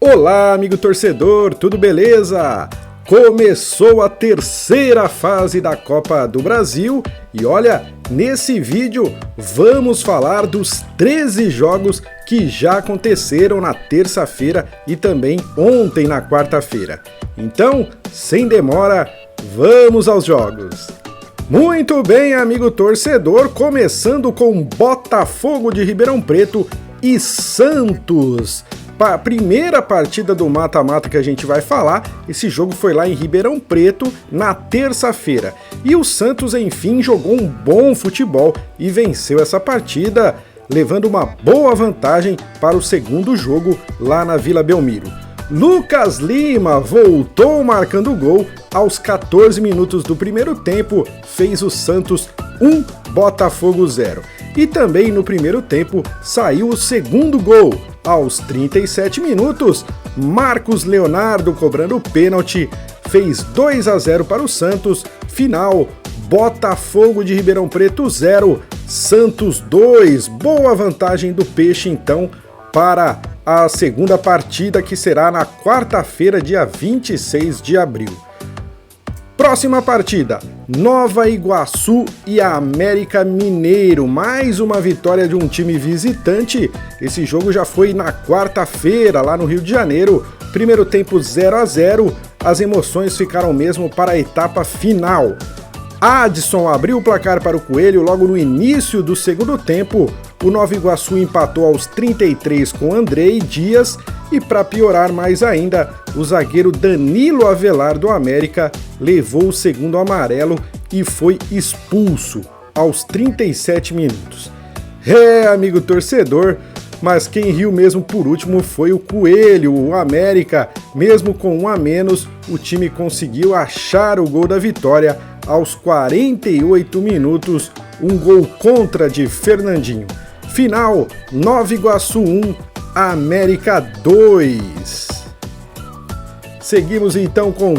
Olá, amigo torcedor, tudo beleza? Começou a terceira fase da Copa do Brasil e olha, nesse vídeo vamos falar dos 13 jogos que já aconteceram na terça-feira e também ontem na quarta-feira. Então, sem demora, vamos aos jogos. Muito bem, amigo torcedor, começando com Botafogo de Ribeirão Preto e Santos. A primeira partida do mata-mata que a gente vai falar, esse jogo foi lá em Ribeirão Preto na terça-feira. E o Santos, enfim, jogou um bom futebol e venceu essa partida, levando uma boa vantagem para o segundo jogo lá na Vila Belmiro. Lucas Lima voltou marcando gol aos 14 minutos do primeiro tempo, fez o Santos 1, Botafogo 0. E também no primeiro tempo saiu o segundo gol. Aos 37 minutos, Marcos Leonardo cobrando o pênalti, fez 2-0 para o Santos. Final, Botafogo de Ribeirão Preto 0, Santos 2. Boa vantagem do Peixe então para a segunda partida que será na quarta-feira, dia 26 de abril. Próxima partida, Nova Iguaçu e América Mineiro, mais uma vitória de um time visitante. Esse jogo já foi na quarta-feira, lá no Rio de Janeiro. Primeiro tempo 0-0, as emoções ficaram mesmo para a etapa final. Adson abriu o placar para o Coelho logo no início do segundo tempo. O Nova Iguaçu empatou aos 33 com Andrei Dias e, para piorar mais ainda, o zagueiro Danilo Avelar do América levou o segundo amarelo e foi expulso aos 37 minutos. Amigo torcedor, mas quem riu mesmo por último foi o Coelho. O América, mesmo com um a menos, o time conseguiu achar o gol da vitória aos 48 minutos, um gol contra de Fernandinho. Final, Nova Iguaçu 1, América 2. Seguimos então com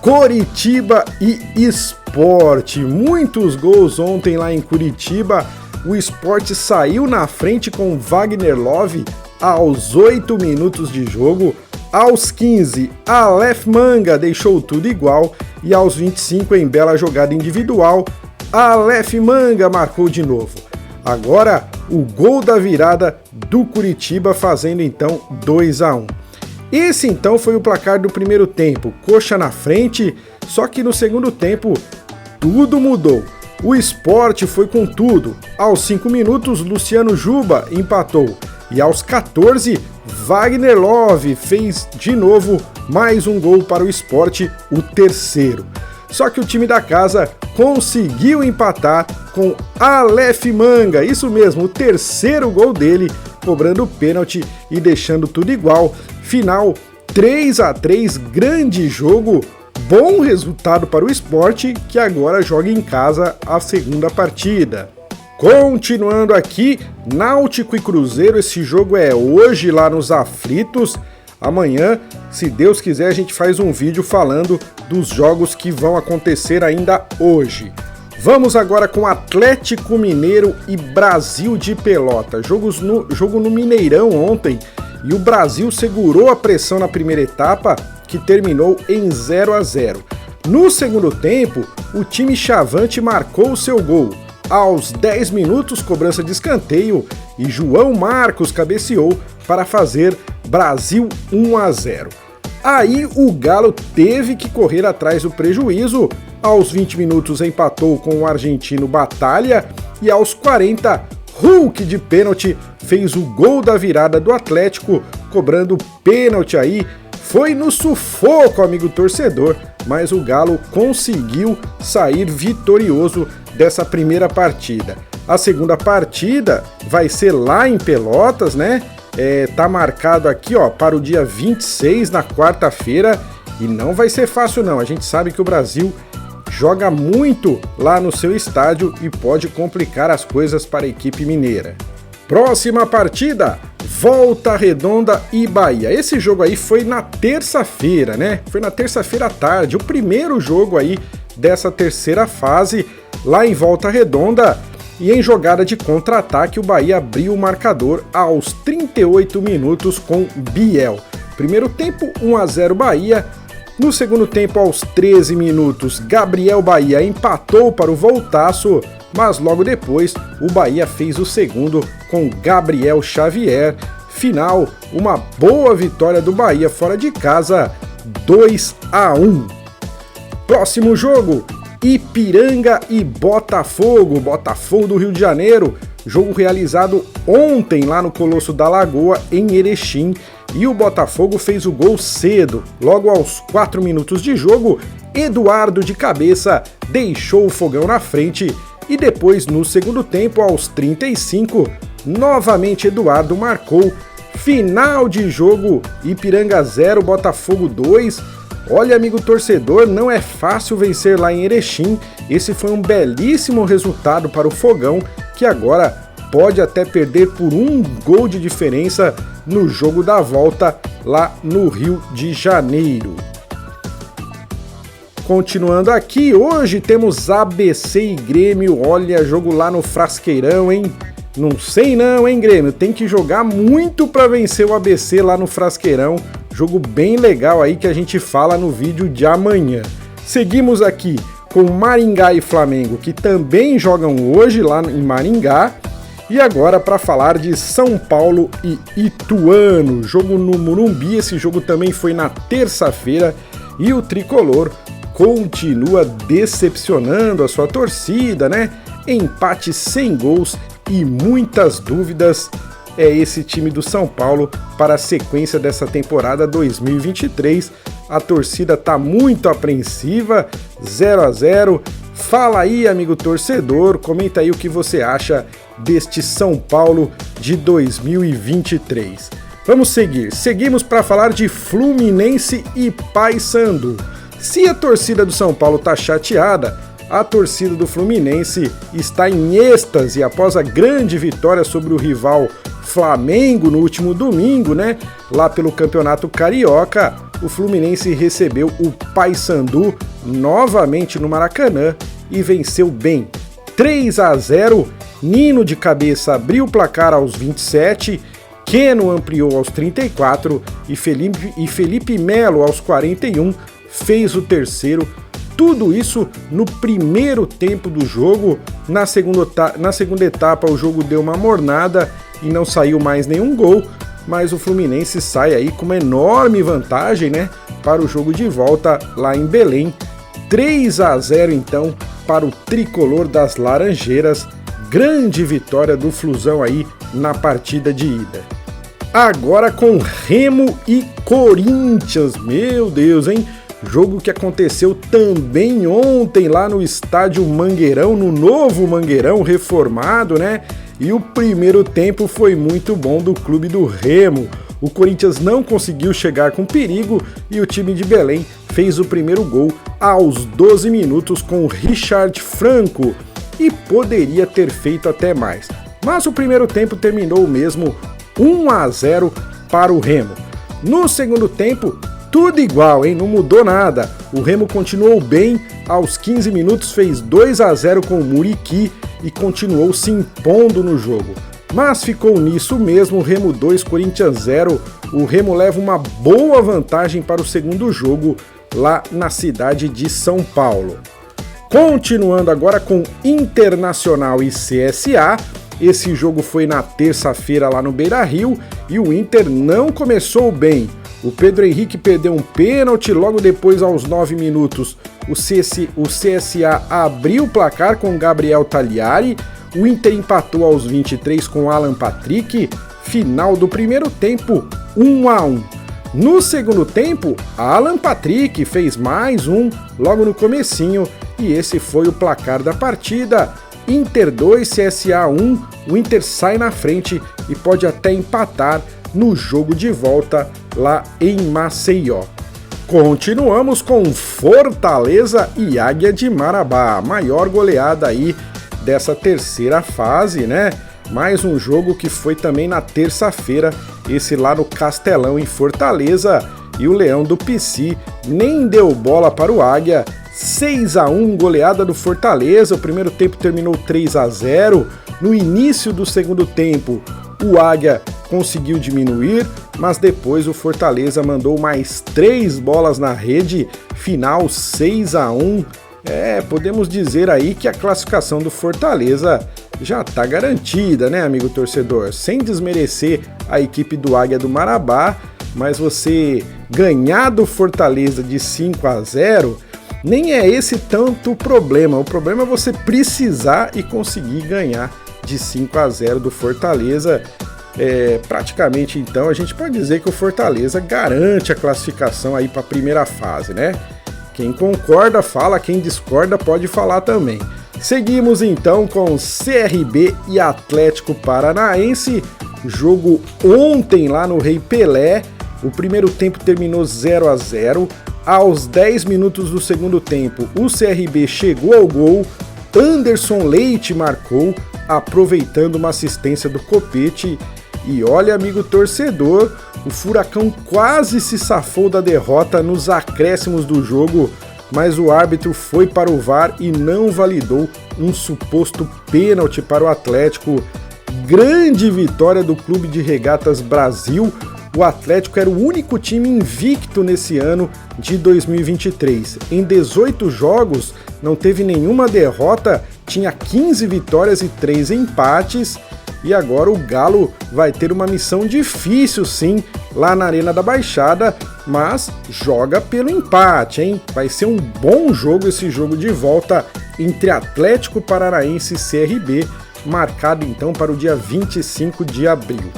Coritiba e Sport. Muitos gols ontem lá em Curitiba. O Sport saiu na frente com Wagner Love aos 8 minutos de jogo. Aos 15, Aleph Manga deixou tudo igual. E aos 25, em bela jogada individual, Aleph Manga marcou de novo. Agora, o gol da virada do Curitiba, fazendo então 2-1. Esse então foi o placar do primeiro tempo, Coxa na frente, só que no segundo tempo tudo mudou. O Sport foi com tudo. Aos 5 minutos, Luciano Juba empatou. E aos 14, Wagner Love fez de novo mais um gol para o Sport, o terceiro. Só que o time da casa conseguiu empatar com Aleph Manga, isso mesmo, o terceiro gol dele, cobrando o pênalti e deixando tudo igual. Final 3-3, grande jogo, bom resultado para o Sport, que agora joga em casa a segunda partida. Continuando aqui, Náutico e Cruzeiro, esse jogo é hoje lá nos Aflitos. Amanhã, se Deus quiser, a gente faz um vídeo falando dos jogos que vão acontecer ainda hoje. Vamos agora com Atlético Mineiro e Brasil de Pelota. Jogo no Mineirão ontem e o Brasil segurou a pressão na primeira etapa, que terminou em 0-0. No segundo tempo, o time chavante marcou o seu gol. Aos 10 minutos, cobrança de escanteio e João Marcos cabeceou para fazer Brasil 1-0. Aí o Galo teve que correr atrás do prejuízo. Aos 20 minutos empatou com o argentino Batalha e aos 40, Hulk de pênalti fez o gol da virada do Atlético, cobrando pênalti aí. Foi no sufoco, amigo torcedor, mas o Galo conseguiu sair vitorioso dessa primeira partida. A segunda partida vai ser lá em Pelotas, né? Tá marcado aqui, ó, para o dia 26, na quarta-feira, e não vai ser fácil não. A gente sabe que o Brasil joga muito lá no seu estádio e pode complicar as coisas para a equipe mineira. Próxima partida, Volta Redonda e Bahia. Esse jogo aí foi na terça-feira, né? Foi na terça-feira à tarde, o primeiro jogo aí dessa terceira fase, lá em Volta Redonda. E em jogada de contra-ataque, o Bahia abriu o marcador aos 38 minutos com Biel. Primeiro tempo, 1 a 0 Bahia. No segundo tempo, aos 13 minutos, Gabriel Bahia empatou para o Voltaço, mas logo depois o Bahia fez o segundo com Gabriel Xavier. Final, uma boa vitória do Bahia fora de casa, 2 a 1. Próximo jogo, Ipiranga e Botafogo, Botafogo do Rio de Janeiro, jogo realizado ontem lá no Colosso da Lagoa, em Erechim, e o Botafogo fez o gol cedo. Logo aos 4 minutos de jogo, Eduardo de cabeça deixou o Fogão na frente, e depois no segundo tempo, aos 35, novamente Eduardo marcou. Final de jogo, Ipiranga 0, Botafogo 2. Olha, amigo torcedor, não é fácil vencer lá em Erechim. Esse foi um belíssimo resultado para o Fogão, que agora pode até perder por 1 gol de diferença no jogo da volta lá no Rio de Janeiro. Continuando aqui, hoje temos ABC e Grêmio. Olha, jogo lá no Frasqueirão, hein? Não sei não, hein, Grêmio? Tem que jogar muito para vencer o ABC lá no Frasqueirão. Jogo bem legal aí que a gente fala no vídeo de amanhã. Seguimos aqui com Maringá e Flamengo, que também jogam hoje lá em Maringá. E agora para falar de São Paulo e Ituano, jogo no Morumbi. Esse jogo também foi na terça-feira e o tricolor continua decepcionando a sua torcida, né? Empate sem gols e muitas dúvidas é esse time do São Paulo para a sequência dessa temporada 2023. A torcida tá muito apreensiva, 0 a 0. Fala aí, amigo torcedor, comenta aí o que você acha deste São Paulo de 2023. Vamos seguimos para falar de Fluminense e Paysandu. Se a torcida do São Paulo tá chateada, a torcida do Fluminense está em êxtase após a grande vitória sobre o rival Flamengo no último domingo, né? Lá pelo Campeonato Carioca, o Fluminense recebeu o Paysandu novamente no Maracanã e venceu bem. 3 a 0, Nino de cabeça abriu o placar aos 27, Keno ampliou aos 34 e Felipe Melo aos 41 fez o terceiro. Tudo isso no primeiro tempo do jogo. Na segunda etapa o jogo deu uma mornada e não saiu mais nenhum gol, mas o Fluminense sai aí com uma enorme vantagem, né, para o jogo de volta lá em Belém. 3 a 0 então para o tricolor das Laranjeiras. Grande vitória do Flusão aí na partida de ida. Agora com Remo e Corinthians, meu Deus, hein? Jogo que aconteceu também ontem lá no estádio Mangueirão, no novo Mangueirão reformado, né? E o primeiro tempo foi muito bom do clube do Remo. O Corinthians não conseguiu chegar com perigo e o time de Belém fez o primeiro gol aos 12 minutos com o Richard Franco e poderia ter feito até mais. Mas o primeiro tempo terminou mesmo 1 a 0 para o Remo. No segundo tempo, tudo igual, hein? Não mudou nada. O Remo continuou bem, aos 15 minutos fez 2 a 0 com o Muriqui e continuou se impondo no jogo. Mas ficou nisso mesmo, Remo 2, Corinthians 0. O Remo leva uma boa vantagem para o segundo jogo lá na cidade de São Paulo. Continuando agora com Internacional e CSA. Esse jogo foi na terça-feira lá no Beira-Rio e o Inter não começou bem. O Pedro Henrique perdeu um pênalti, logo depois, aos 9 minutos, o CSA abriu o placar com Gabriel Tagliari, o Inter empatou aos 23 com Alan Patrick, final do primeiro tempo, 1 a 1. No segundo tempo, Alan Patrick fez mais um logo no comecinho e esse foi o placar da partida. Inter 2, CSA 1, o Inter sai na frente e pode até empatar no jogo de volta lá em Maceió. Continuamos com Fortaleza e Águia de Marabá, a maior goleada aí dessa terceira fase, né? Mais um jogo que foi também na terça-feira, esse lá no Castelão em Fortaleza, e o Leão do Pici nem deu bola para o Águia. 6 a 1, goleada do Fortaleza. O primeiro tempo terminou 3 a 0. No início do segundo tempo, o Águia conseguiu diminuir, mas depois o Fortaleza mandou mais 3 bolas na rede, final 6-1. Podemos dizer aí que a classificação do Fortaleza já está garantida, né, amigo torcedor? Sem desmerecer a equipe do Águia do Marabá, mas você ganhar do Fortaleza de 5-0, nem é esse tanto o problema. O problema é você precisar e conseguir ganhar de 5-0 do Fortaleza. Praticamente, então, a gente pode dizer que o Fortaleza garante a classificação aí para a primeira fase, né? Quem concorda fala, quem discorda pode falar também. Seguimos então com CRB e Atlético Paranaense, jogo ontem lá no Rei Pelé. O primeiro tempo terminou 0-0. Aos 10 minutos do segundo tempo, o CRB chegou ao gol. Anderson Leite marcou, aproveitando uma assistência do Copete. E olha, amigo torcedor, o Furacão quase se safou da derrota nos acréscimos do jogo, mas o árbitro foi para o VAR e não validou um suposto pênalti para o Atlético. Grande vitória do Clube de Regatas Brasil. O Atlético era o único time invicto nesse ano de 2023. Em 18 jogos, não teve nenhuma derrota, tinha 15 vitórias e 3 empates. E agora o Galo vai ter uma missão difícil, sim, lá na Arena da Baixada, mas joga pelo empate, hein? Vai ser um bom jogo esse jogo de volta entre Atlético Paranaense e CRB, marcado então para o dia 25 de abril.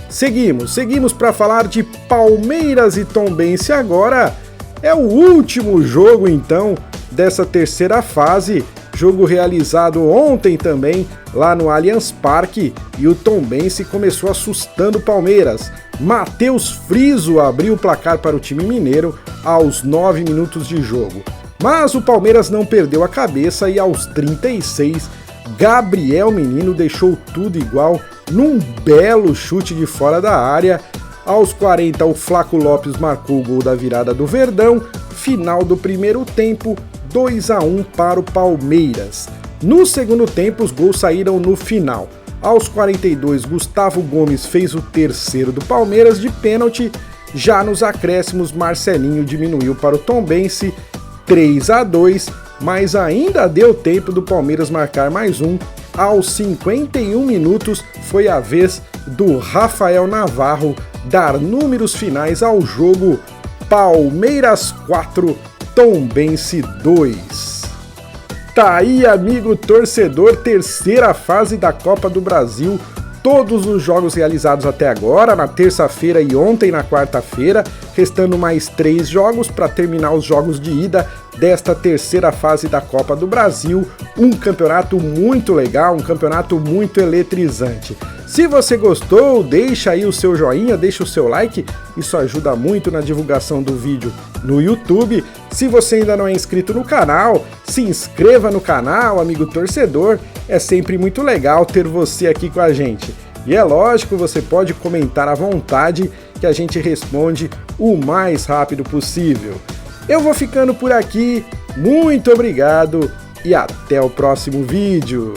Seguimos para falar de Palmeiras e Tombense agora. É o último jogo então dessa terceira fase. Jogo realizado ontem também, lá no Allianz Parque, e o Tombense começou assustando o Palmeiras. Matheus Friso abriu o placar para o time mineiro aos 9 minutos de jogo. Mas o Palmeiras não perdeu a cabeça e aos 36, Gabriel Menino deixou tudo igual num belo chute de fora da área. Aos 40, o Flaco Lopes marcou o gol da virada do Verdão. Final do primeiro tempo, 2-1 para o Palmeiras. No segundo tempo, os gols saíram no final. Aos 42, Gustavo Gomes fez o terceiro do Palmeiras de pênalti. Já nos acréscimos, Marcelinho diminuiu para o Tombense, 3-2, mas ainda deu tempo do Palmeiras marcar mais um. Aos 51 minutos, foi a vez do Rafael Navarro dar números finais ao jogo. Palmeiras 4, Tombense 2. Tá aí, amigo torcedor, terceira fase da Copa do Brasil. Todos os jogos realizados até agora, na terça-feira e ontem na quarta-feira, restando mais 3 jogos para terminar os jogos de ida desta terceira fase da Copa do Brasil. Um campeonato muito legal, um campeonato muito eletrizante. Se você gostou, deixa aí o seu joinha, deixa o seu like, isso ajuda muito na divulgação do vídeo no YouTube. Se você ainda não é inscrito no canal, se inscreva no canal, amigo torcedor, é sempre muito legal ter você aqui com a gente. E é lógico, você pode comentar à vontade que a gente responde o mais rápido possível. Eu vou ficando por aqui, muito obrigado e até o próximo vídeo.